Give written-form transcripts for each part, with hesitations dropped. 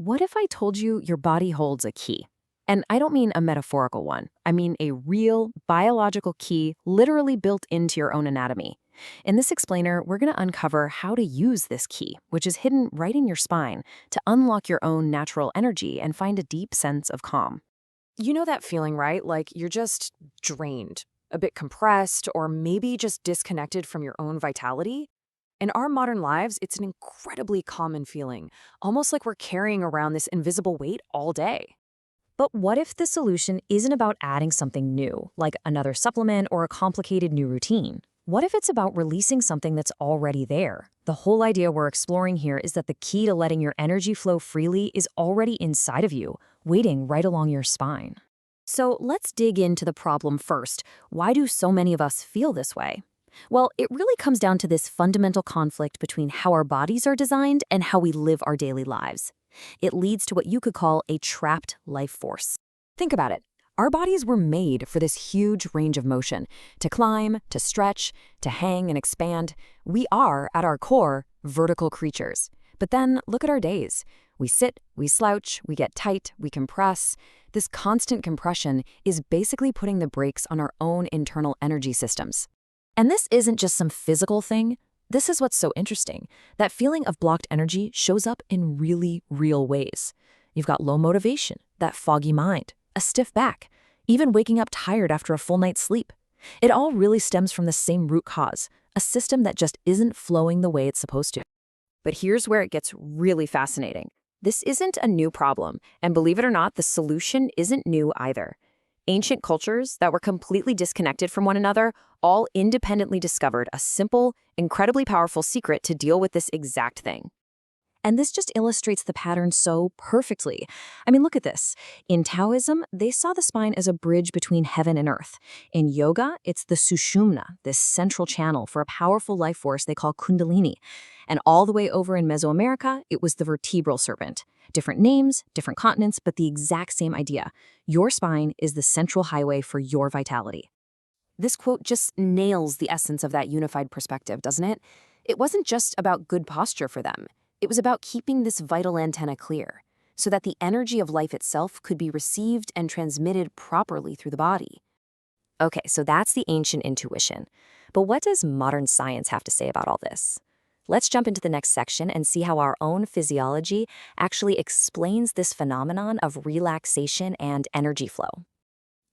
What if I told you your body holds a key? And I don't mean a metaphorical one. I mean a real biological key literally built into your own anatomy. In this explainer, we're going to uncover how to use this key, which is hidden right in your spine, to unlock your own natural energy and find a deep sense of calm. You know that feeling, right? Like you're just drained, a bit compressed, or maybe just disconnected from your own vitality? In our modern lives, it's an incredibly common feeling, almost like we're carrying around this invisible weight all day. But what if the solution isn't about adding something new, like another supplement or a complicated new routine? What if it's about releasing something that's already there? The whole idea we're exploring here is that the key to letting your energy flow freely is already inside of you, waiting right along your spine. So let's dig into the problem first. Why do so many of us feel this way? Well, it really comes down to this fundamental conflict between how our bodies are designed and how we live our daily lives. It leads to what you could call a trapped life force. Think about it. Our bodies were made for this huge range of motion, to climb, to stretch, to hang and expand. We are, at our core, vertical creatures. But then look at our days. We sit, we slouch, we get tight, we compress. This constant compression is basically putting the brakes on our own internal energy systems. And this isn't just some physical thing. This is what's so interesting. That feeling of blocked energy shows up in really real ways. You've got low motivation, that foggy mind, a stiff back, even waking up tired after a full night's sleep. It all really stems from the same root cause, a system that just isn't flowing the way it's supposed to. But here's where it gets really fascinating. This isn't a new problem, and believe it or not, the solution isn't new either. Ancient cultures that were completely disconnected from one another all independently discovered a simple, incredibly powerful secret to deal with this exact thing. And this just illustrates the pattern so perfectly. I mean, look at this. In Taoism, they saw the spine as a bridge between heaven and earth. In yoga, it's the Sushumna, this central channel for a powerful life force they call Kundalini. And all the way over in Mesoamerica, it was the vertebral serpent. Different names, different continents, but the exact same idea. Your spine is the central highway for your vitality. This quote just nails the essence of that unified perspective, doesn't it? It wasn't just about good posture for them. It was about keeping this vital antenna clear, so that the energy of life itself could be received and transmitted properly through the body. Okay, so that's the ancient intuition. But what does modern science have to say about all this? Let's jump into the next section and see how our own physiology actually explains this phenomenon of relaxation and energy flow.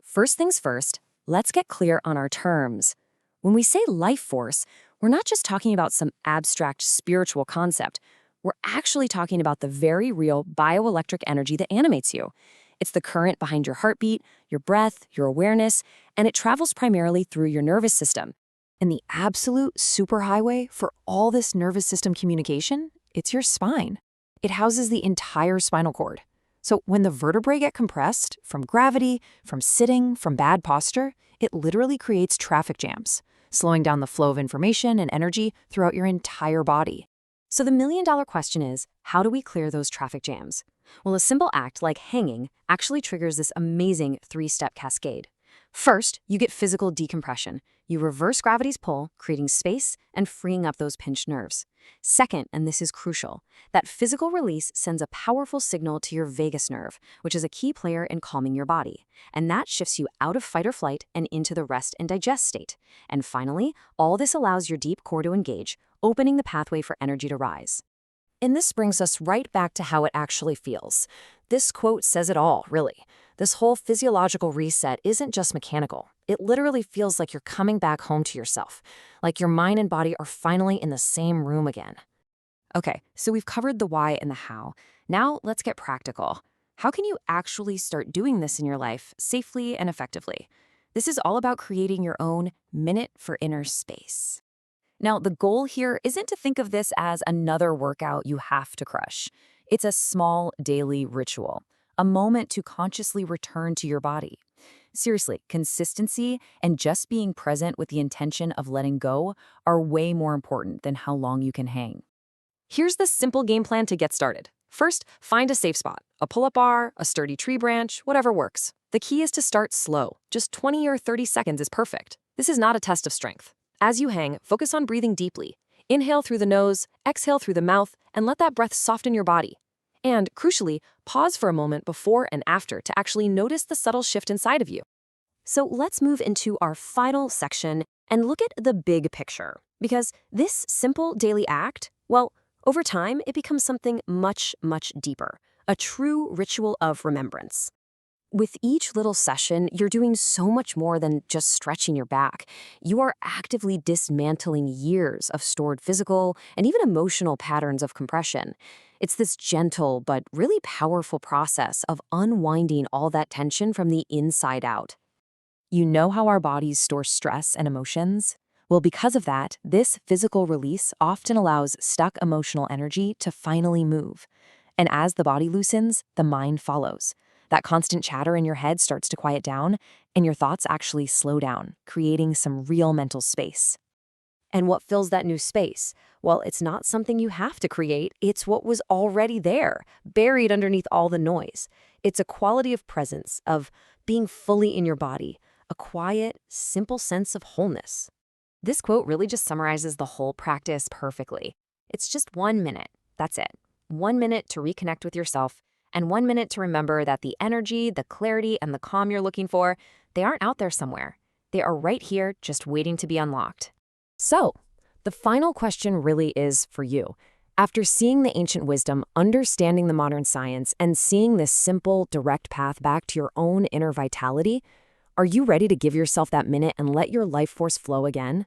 First things first, let's get clear on our terms. When we say life force, we're not just talking about some abstract spiritual concept. We're actually talking about the very real bioelectric energy that animates you. It's the current behind your heartbeat, your breath, your awareness, and it travels primarily through your nervous system. And the absolute superhighway for all this nervous system communication, it's your spine. It houses the entire spinal cord. So when the vertebrae get compressed, from gravity, from sitting, from bad posture, it literally creates traffic jams, slowing down the flow of information and energy throughout your entire body. So the million-dollar question is, how do we clear those traffic jams? Well, a simple act like hanging actually triggers this amazing three-step cascade. First, you get physical decompression. You reverse gravity's pull, creating space and freeing up those pinched nerves. Second, and this is crucial, that physical release sends a powerful signal to your vagus nerve, which is a key player in calming your body. And that shifts you out of fight or flight and into the rest and digest state. And finally, all this allows your deep core to engage, opening the pathway for energy to rise. And this brings us right back to how it actually feels. This quote says it all, really. This whole physiological reset isn't just mechanical. It literally feels like you're coming back home to yourself, like your mind and body are finally in the same room again. Okay, so we've covered the why and the how. Now let's get practical. How can you actually start doing this in your life safely and effectively? This is all about creating your own minute for inner space. Now, the goal here isn't to think of this as another workout you have to crush. It's a small daily ritual, a moment to consciously return to your body. Seriously, consistency and just being present with the intention of letting go are way more important than how long you can hang. Here's the simple game plan to get started. First, find a safe spot, a pull-up bar, a sturdy tree branch, whatever works. The key is to start slow. Just 20 or 30 seconds is perfect. This is not a test of strength. As you hang, focus on breathing deeply. Inhale through the nose, exhale through the mouth, and let that breath soften your body. And, crucially, pause for a moment before and after to actually notice the subtle shift inside of you. So let's move into our final section and look at the big picture. Because this simple daily act, well, over time, it becomes something much, much deeper. A true ritual of remembrance. With each little session, you're doing so much more than just stretching your back. You are actively dismantling years of stored physical and even emotional patterns of compression. It's this gentle but really powerful process of unwinding all that tension from the inside out. You know how our bodies store stress and emotions? Well, because of that, this physical release often allows stuck emotional energy to finally move. And as the body loosens, the mind follows. That constant chatter in your head starts to quiet down, and your thoughts actually slow down, creating some real mental space. And what fills that new space? Well, it's not something you have to create, it's what was already there, buried underneath all the noise. It's a quality of presence, of being fully in your body, a quiet, simple sense of wholeness. This quote really just summarizes the whole practice perfectly. It's just 1 minute. That's it. 1 minute to reconnect with yourself, and 1 minute to remember that the energy, the clarity, and the calm you're looking for, they aren't out there somewhere. They are right here, just waiting to be unlocked. So, the final question really is for you. After seeing the ancient wisdom, understanding the modern science, and seeing this simple, direct path back to your own inner vitality, are you ready to give yourself that minute and let your life force flow again?